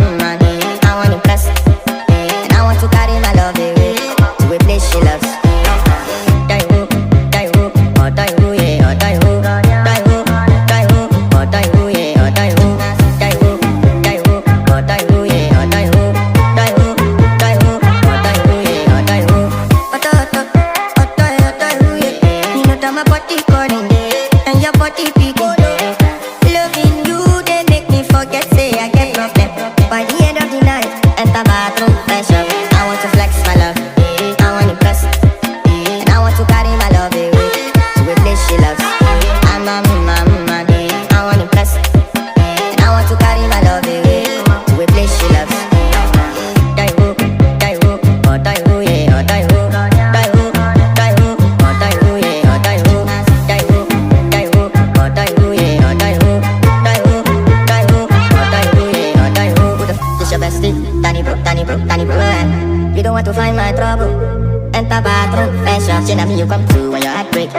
I want impress, and I want to carry my love away to a place she loves. Die who, or die who, yeah, or die who, die who, or die who, yeah, or die who, die who, or die who, yeah, or die who, die who, or die who, yeah, or die who. Die who, yeah. You know that my body calling, and your body beating. Loving you, they make me forget, say I get problem. By the end of the night, enter bathroom, fresh up. I want to flex my love, I want impress, and I want to carry my love away to a place she loves. I'm a I want impress, and I want to carry my love away to a place she loves. Die who, or die who, yeah, or die who, die who, or die who, yeah, or die who, die who, or die who, yeah, or die who, die who, or die who, yeah, or die who. Who the f is your bestie? Danny bro, You don't want to find my trouble. Enter bathroom, fresh up. Shit, I mean you come through when your heart break.